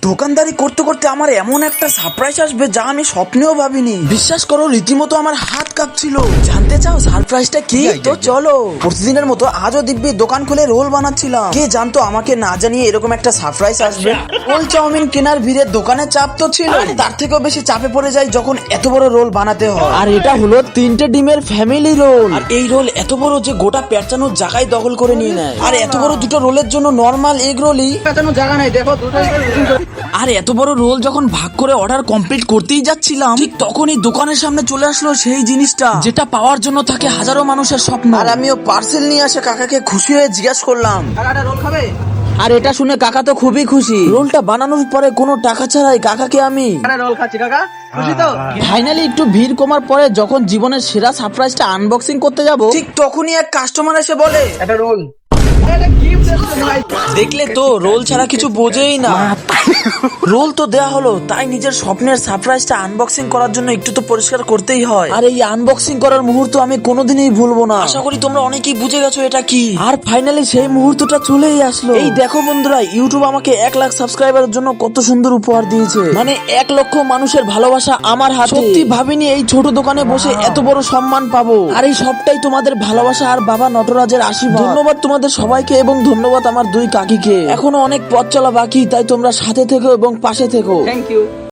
দোকানদারি করতে করতে আমার এমন একটা সারপ্রাইজ আসবে যা আমি স্বপ্নেও ভাবিনি। বিশ্বাস করো, রীতিমতো আমার হাত কাঁপছিল। জানতে চাও সারপ্রাইজটা কি? তো চলো। প্রতিদিনের মতো আজও দিব্যি দোকান খুলে রোল বানাচ্ছিলাম। কে জানতো আমাকে না জানিয়ে এরকম একটা সারপ্রাইজ আসবে। রোল চাউমিন কেনার ভিড়ে দোকানের চাপ তো ছিল, তার থেকেও বেশি চাপে পড়ে যায় যখন এত বড় রোল বানাতে হয়। আর এটা হলো 3টে ডিমের ফ্যামিলি রোল। আর এই রোল এত বড় যে গোটা পেঁচানোর জায়গায় দখল করে নিয়ে নেয়। আর এত বড় দুটো রোলের জন্য নরমাল এগ রোলই পেঁচানোর জায়গা নাই। দেখো আর এত বড় রোল যখন ভাগ করে অর্ডার কমপ্লিট করতেই যাচ্ছিলাম, ঠিক তখনই দোকানের সামনে চলে আসলো সেই জিনিসটা যেটা পাওয়ার জন্য থাকে হাজারো মানুষের স্বপ্ন। আর আমিও পার্সেল নিয়ে আসে কাকাকে খুশি হয়ে জিজ্ঞাসা করলাম, কাকাটা রোল খাবে? আর এটা শুনে কাকা তো খুবই খুশি। রোলটা বানানোর পরে কোনো টাকা ছাড়াই কাকাকে আমি রোল খাচ্ছি। কাকা খুশি তো? ফাইনালি একটু ভিড় কমার পরে যখন জীবনের সেরা সারপ্রাইজটা আনবক্সিং করতে যাব, ঠিক তখনই এক কাস্টমার এসে বলে, এটা রোল। দেখলে তো, রোল ছাড়া কিছু বোঝেই না। রোল তো দেয়া হলো, তাই নিজের স্বপ্নের সারপ্রাইজটা আনবক্সিং করার জন্য একটু তো পরিষ্কার করতেই হয়। আর এই আনবক্সিং করার মুহূর্ত আমি কোনোদিনই ভুলবো না। আশা করি তোমরা অনেকেই বুঝে গেছো এটা কি। আর ফাইনালি সেই মুহূর্তটা চলেই আসলো। এই দেখো বন্ধুরা, ইউটিউব আমাকে 1 লাখ সাবস্ক্রাইবারের জন্য কত সুন্দর উপহার দিয়েছে। মানে 1 লক্ষ মানুষের ভালোবাসা আমার হাতে। সত্যি ভাবিনি এই ছোট দোকানে বসে এত বড় সম্মান পাবো। আর এই সবটাই তোমাদের ভালোবাসা আর বাবা নটরাজের আশীর্বাদ। ধন্যবাদ তোমাদের সবাইকে এবং ধন্যবাদ আমার 2 কাকিকে। এখনো অনেক পথ চলা বাকি, তাই তোমরা সাথে থেকো এবং পাশে থেকো। Thank you.